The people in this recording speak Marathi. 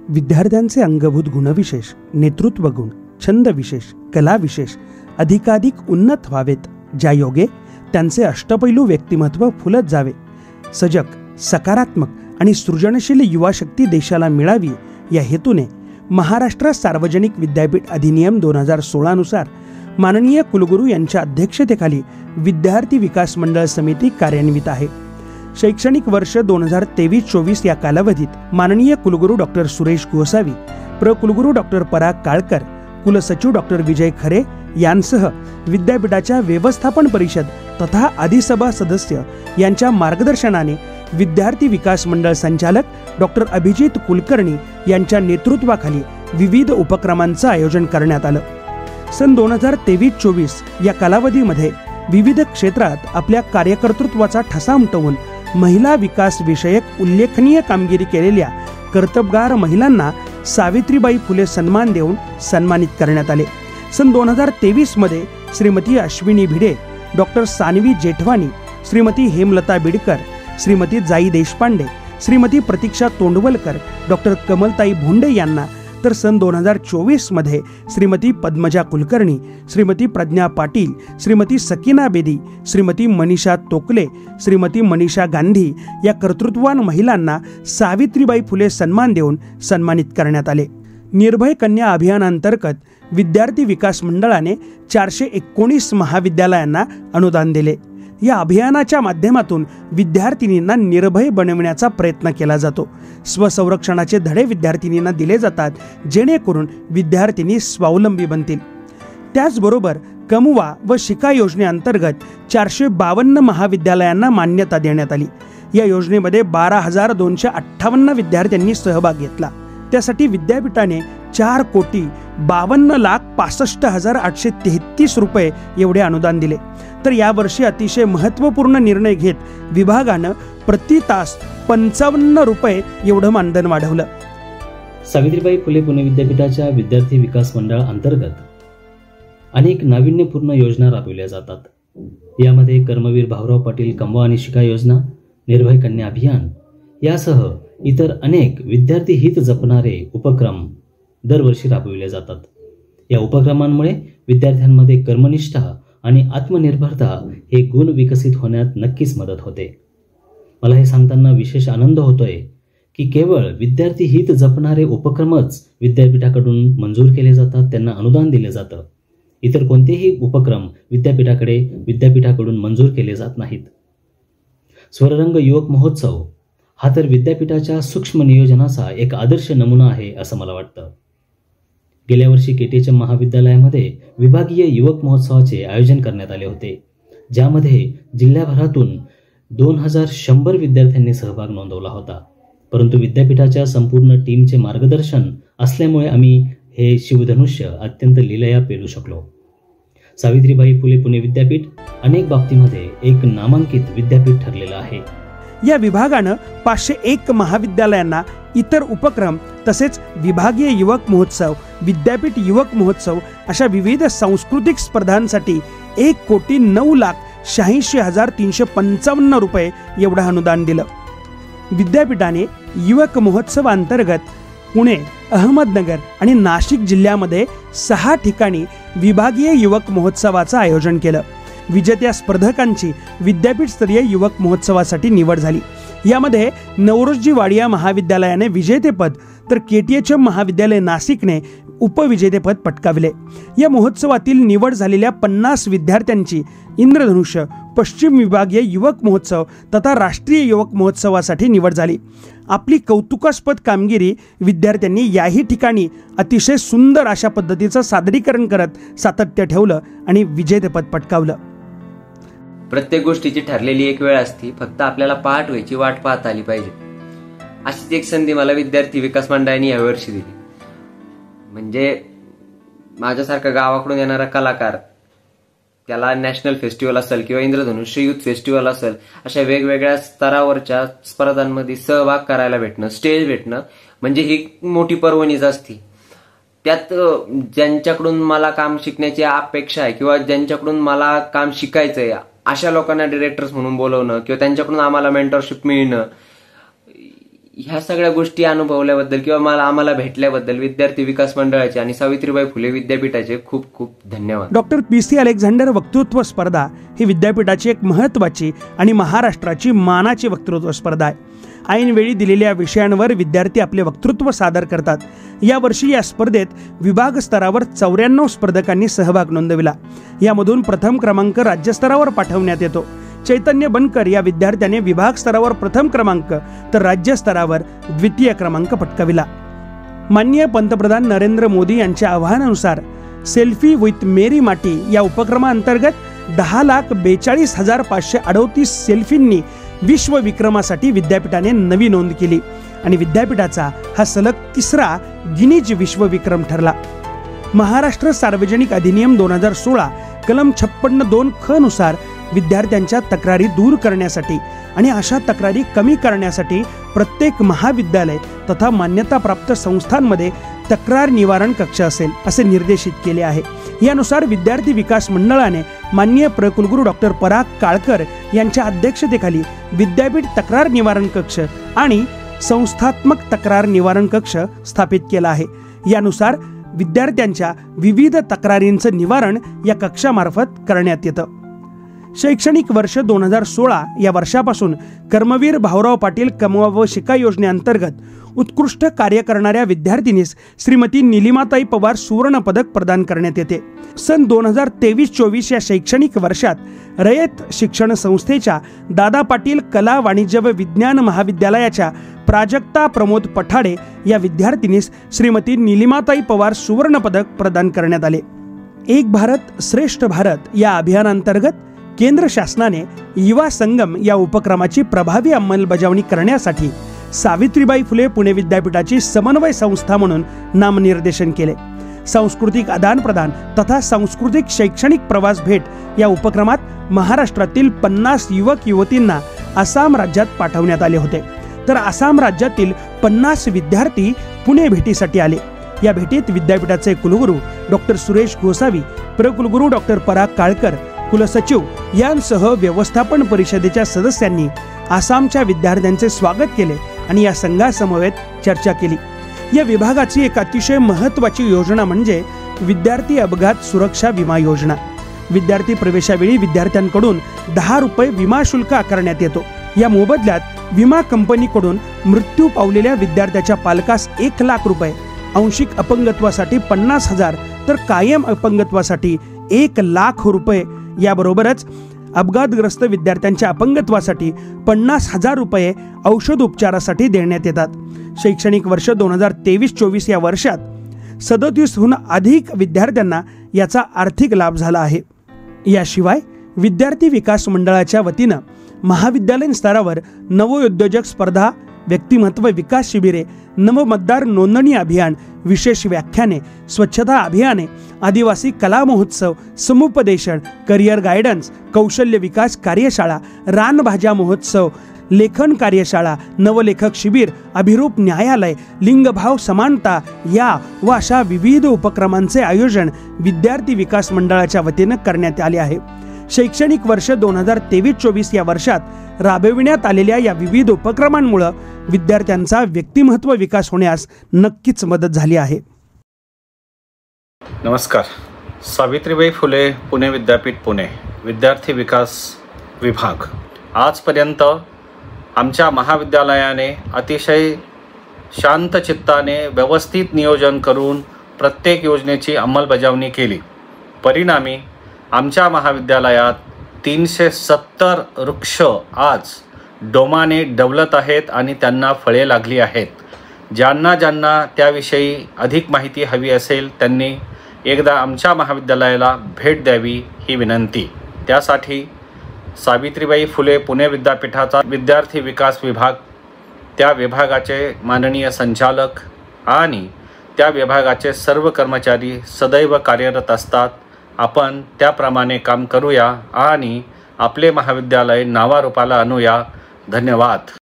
विद्यार्थ्यांचे अंगभूत गुणविशेष, नेतृत्व गुण, छंद विशेष, कला विशेष अधिकाधिक उन्नत व्हावेत, ज्या योगे त्यांचे अष्टपैलू व्यक्तिमत्व फुलत जावे. सजग, सकारात्मक आणि सृजनशील युवा शक्ती देशाला मिळावी या हेतूने महाराष्ट्र सार्वजनिक विद्यापीठ अधिनियम 2016 नुसार माननीय कुलगुरू यांच्या अध्यक्षतेखाली विद्यार्थी विकास मंडळ समिती कार्यान्वित आहे. शैक्षणिक वर्ष 2023-24 या कालावधीत माननीय कुलगुरू डॉक्टर सुरेश गोसावी, प्र कुलगुरू डॉक्टर पराग काळकर, कुलसचिव डॉक्टर विजय खरे यांसह विद्यापीठाच्या व्यवस्थापन परिषद तथा अधिसभा सदस्य यांच्या मार्गदर्शनाने विद्यार्थी विकास मंडळ संचालक डॉक्टर अभिजित कुलकर्णी यांच्या नेतृत्वाखाली विविध उपक्रमांचं आयोजन करण्यात आलं. सन 2023-24 या कालावधीमध्ये विविध क्षेत्रात आपल्या कार्यकर्तृत्वाचा ठसा उमटवून महिला विकास विषयक उल्लेखनीय कामगिरी केलेल्या कर्तबगार महिलांना सावित्रीबाई फुले सन्मान देऊन सन्मानित करण्यात आले. सन 2023 मध्ये श्रीमती अश्विनी भिडे, डॉक्टर सानवी जेठवानी, श्रीमती हेमलता बिडकर, श्रीमती जाई देशपांडे, श्रीमती प्रतीक्षा तोंडवलकर, डॉक्टर कमलताई भोंडे यांना, तर सन 2024 मध्ये श्रीमती पद्मजा कुलकर्णी, श्रीमती प्रज्ञा पाटील, श्रीमती सकीना बेदी, श्रीमती मनीषा तोकले, श्रीमती मनीषा गांधी या कर्तृत्ववान महिलांना सावित्रीबाई फुले सन्मान देऊन सन्मानित करण्यात आले. निर्भय कन्या अभियानांतर्गत विद्यार्थी विकास मंडळाने 419 महाविद्यालयांना अनुदान दिले. या अभियानाच्या माध्यमातून विद्यार्थिनींना निर्भय बनविण्याचा प्रयत्न केला जातो. स्वसंरक्षणाचे धडे विद्यार्थिनींना दिले जातात, जेणेकरून विद्यार्थिनी स्वावलंबी बनतील. त्याचबरोबर कमुवा व शिका योजनेअंतर्गत 452 महाविद्यालयांना मान्यता देण्यात आली. या योजनेमध्ये 12,258 विद्यार्थ्यांनी सहभाग घेतला. त्यासाठी विद्यापीठाने 4,52,65,833 रुपये एवढे अनुदान दिले. तर यावर्षी अतिशय महत्त्वपूर्ण निर्णय घेत विभागानं प्रति तास 55 रुपये एवढं मानधन वाढवलं. सावित्रीबाई फुले पुणे विद्यापीठाच्या विद्यार्थी विकास मंडळ अंतर्गत अनेक नाविन्यपूर्ण योजना राबविल्या जातात. यामध्ये कर्मवीर भाऊराव पाटील कमवा आणि शिका योजना, निर्भय कन्या अभियान यासह इतर अनेक विद्यार्थी हित जपणारे उपक्रम दरवर्षी राबविले जातात. या उपक्रमांमुळे विद्यार्थ्यांमध्ये कर्मनिष्ठा आणि आत्मनिर्भरता हे गुण विकसित होण्यात नक्कीच मदत होते. मला हे सांगताना विशेष आनंद होतोय की केवळ विद्यार्थी हित जपणारे उपक्रमच विद्यापीठाकडून मंजूर केले जातात, त्यांना अनुदान दिले जातं. इतर कोणतेही उपक्रम विद्यापीठाकडून मंजूर केले जात नाहीत. स्वररंग युवक महोत्सव हा तर विद्यापीठाच्या सूक्ष्म नियोजनाचा एक आदर्श नमुना आहे असं मला वाटतं. गेल्या वर्षी केटीएचएम महाविद्यालयामध्ये विभागीय युवक महोत्सवाचे आयोजन करण्यात आले होते, ज्यामध्ये जिल्ह्याभरातून 2100 विद्यार्थ्यांनी सहभाग नोंदवला होता. परंतु विद्यापीठाच्या संपूर्ण टीमचे मार्गदर्शन असल्यामुळे आम्ही हे शिवधनुष्य अत्यंत लीलया पेलू शकलो. सावित्रीबाई फुले पुणे विद्यापीठ अनेक बाबतीमध्ये एक नामांकित विद्यापीठ ठरलेलं आहे. या विभागानं 501 महाविद्यालयांना इतर उपक्रम तसेच विभागीय युवक महोत्सव, विद्यापीठ युवक महोत्सव अशा विविध सांस्कृतिक स्पर्धांसाठी 1,09,86,355 रुपये एवढं अनुदान दिलं. विद्यापीठाने युवक महोत्सवाअंतर्गत पुणे, अहमदनगर आणि नाशिक जिल्ह्यामध्ये 6 ठिकाणी विभागीय युवक महोत्सवाचं आयोजन केलं. विजेत्या स्पर्धकांची विद्यापीठस्तरीय युवक महोत्सवासाठी निवड झाली. यामध्ये नवरोजी वाडिया महाविद्यालयाने विजेतेपद तर केटीएचएम महाविद्यालय नाशिकने उपविजेतेपद पटकावले. या महोत्सवातील निवड झालेल्या 50 विद्यार्थ्यांची इंद्रधनुष्य, पश्चिम विभागीय युवक महोत्सव तथा राष्ट्रीय युवक महोत्सवासाठी निवड झाली. आपली कौतुकास्पद कामगिरी विद्यार्थ्यांनी याही ठिकाणी अतिशय सुंदर अशा पद्धतीचं सादरीकरण करत सातत्य ठेवलं आणि विजेतेपद पटकावलं. प्रत्येक गोष्टीची ठरलेली एक वेळ असते, फक्त आपल्याला पाठ व्हायची वाट पाहता आली पाहिजे. अशीच एक संधी मला विद्यार्थी विकास मंडळाने यावर्षी दिली. म्हणजे माझ्यासारखा गावाकडून येणारा कलाकार, त्याला नॅशनल फेस्टिवल असेल किंवा इंद्रधनुष्य युथ फेस्टिवल असेल, अशा वेगवेगळ्या स्तरावरच्या स्पर्धांमध्ये सहभाग करायला भेटणं, स्टेज भेटणं म्हणजे ही मोठी पर्वणीच असती. त्यात ज्यांच्याकडून मला काम शिकण्याची अपेक्षा आहे किंवा ज्यांच्याकडून मला काम शिकायचंय अशा लोकांना डिरेक्टर्स म्हणून बोलवणं किंवा त्यांच्याकडून आम्हाला मेंटरशिप मिळणं, ह्या सगळ्या गोष्टी अनुभवल्याबद्दल किंवा आम्हाला भेटल्याबद्दल विद्यार्थी विकास मंडळाचे आणि सावित्रीबाई फुले विद्यापीठाचे खूप खूप धन्यवाद. डॉक्टर PC अलेक्झांडर वक्तृत्व स्पर्धा ही विद्यापीठाची एक महत्त्वाची आणि महाराष्ट्राची मानाची वक्तृत्व स्पर्धा आहे. ऐनवेळी दिलेल्या विषयांवर विद्यार्थी आपले वक्तृत्व सादर करतात. यावर्षी या स्पर्धेत विभाग स्तरावर 94 स्पर्धकांनी सहभाग नोंदविला. यामधून प्रथम क्रमांक राज्यस्तरावर पाठवण्यात येतो. चैतन्य बनकर या विद्यार्थ्याने विभाग स्तरावर प्रथम क्रमांक तर राज्य स्तरावर द्वितीय क्रमांक पटकाविला. माननीय पंतप्रधान नरेंद्र मोदी यांच्या आवाहनानुसार सेल्फी विथ मेरी माटी या उपक्रमाअंतर्गत 10,42,538 सेल्फींनी विश्व विक्रमासाठी विद्यापीठाने नवी नोंद केली आणि विद्यापीठाचा हा सलग 3रा गिनीज विश्व विक्रम ठरला. महाराष्ट्र सार्वजनिक अधिनियम 2016 कलम 56(2) ख नुसार विद्यार्थ्यांच्या तक्रारी दूर करण्यासाठी आणि अशा तक्रारी कमी करण्यासाठी प्रत्येक महाविद्यालय तथा मान्यताप्राप्त संस्थांमध्ये तक्रार निवारण कक्ष असेल असे निर्देशित केले आहे. यानुसार विद्यार्थी विकास मंडळाने माननीय कुलगुरू डॉक्टर पराग काळकर यांच्या अध्यक्षतेखाली विद्यापीठ तक्रार निवारण कक्ष आणि संस्थात्मक तक्रार निवारण कक्ष स्थापित केला आहे. यानुसार विद्यार्थ्यांच्या विविध तक्रारींचं निवारण या कक्षामार्फत करण्यात येतं. शैक्षणिक वर्ष 2016 या वर्षापासून कर्मवीर भाऊराव पाटील कमवा व शिका योजनेअंतर्गत उत्कृष्ट कार्य करणाऱ्या विद्यार्थिनीस श्रीमती निलिमाताई पवार सुवर्ण पदक प्रदान करण्यात येते. सन 2023-24 या शैक्षणिक वर्षात रयत शिक्षण संस्थेच्या दादा पाटील कला वाणिज्य व विज्ञान महाविद्यालयाच्या प्राजक्ता प्रमोद पठाडे या विद्यार्थिनीस श्रीमती निलिमाताई पवार सुवर्ण पदक प्रदान करण्यात आले. एक भारत श्रेष्ठ भारत या अभियानांतर्गत केंद्र शासनाने युवा संगम या उपक्रमाची प्रभावी अंमलबजावणी करण्यासाठी सावित्रीबाई फुले पुणे विद्यापीठाची समन्वय संस्था म्हणून नामनिर्देशन केले. सांस्कृतिक आदानप्रदान तथा सांस्कृतिक शैक्षणिक प्रवास भेट या उपक्रमात महाराष्ट्रातील 50 युवक युवतींना आसाम राज्यात पाठवण्यात आले होते. तर आसाम राज्यातील 50 विद्यार्थी पुणे भेटीसाठी आले. या भेटीत विद्यापीठाचे कुलगुरू डॉक्टर सुरेश गोसावी, प्रकुलगुरू डॉक्टर पराग काळकर, कुलसचिव यांसह व्यवस्थापन परिषदेच्या सदस्यांनी आसामच्या विद्यार्थ्यांचे स्वागत केले आणि या संघासमवेत चर्चा केली. या विभागाची एक अतिशय महत्त्वाची योजना म्हणजे विद्यार्थी अपघात सुरक्षा विमा योजना. विद्यार्थी प्रवेशावेळी विद्यार्थ्यांकडून 10 रुपये विमा शुल्क आकारण्यात येतो. या मोबदल्यात विमा कंपनीकडून मृत्यू पावलेल्या विद्यार्थ्याच्या पालकास 1 लाख रुपये, आंशिक अपंगत्वासाठी 50,000 तर कायम अपंगत्वासाठी 1 लाख रुपये, याबरोबरच अपघातग्रस्त विद्यार्थ्यांच्या अपंगत्वासाठी 50,000 रुपये औषध उपचारासाठी देण्यात येतात. शैक्षणिक वर्ष 2023-24 या वर्षात 37हून अधिक विद्यार्थ्यांना याचा आर्थिक लाभ झाला आहे. याशिवाय विद्यार्थी विकास मंडळाच्या वतीनं महाविद्यालयीन स्तरावर नवोद्योजक स्पर्धा, व्यक्तिमत्व विकास शिबिरे, नवमतदार नोंदणी अभियान, विशेष व्याख्याने, स्वच्छता अभियाने, आदिवासी कला महोत्सव, समुपदेशन, करिअर गायडन्स, कौशल्य विकास कार्यशाळा, रानभाज्या महोत्सव, लेखन कार्यशाळा, नवलेखक शिबिर, अभिरूप न्यायालय, लिंगभाव समानता या व अशा विविध उपक्रमांचे आयोजन विद्यार्थी विकास मंडळाच्या वतीनं करण्यात आले आहे. शैक्षणिक वर्ष 2023-24 या वर्षात राबविण्यात आलेल्या या विविध उपक्रमांमुळे विद्यार्थ्यांचा व्यक्तिमत्व विकास होण्यास नक्कीच मदत झाली आहे. नमस्कार. सावित्रीबाई फुले पुणे विद्यापीठ पुणे विद्यार्थी विकास विभाग आजपर्यंत आमच्या महाविद्यालयाने अतिशय शांत चित्ताने व्यवस्थित नियोजन करून प्रत्येक योजनेची अंमलबजावणी केली. परिणामी आमच्या महाविद्यालयात 370 वृक्ष आज डोमाने डवलत आहेत आणि त्यांना फळे लागली आहेत. ज्यांना त्याविषयी अधिक माहिती हवी असेल त्यांनी एकदा आमच्या महाविद्यालयाला भेट द्यावी ही विनंती. त्यासाठी सावित्रीबाई फुले पुणे विद्यापीठाचा विद्यार्थी विकास विभाग, त्या विभागाचे माननीय संचालक आणि त्या विभागाचे सर्व कर्मचारी सदैव कार्यरत असतात. आपण त्याप्रमाणे काम करूया आणि आपले महाविद्यालय नावारूपाला आणूया. धन्यवाद.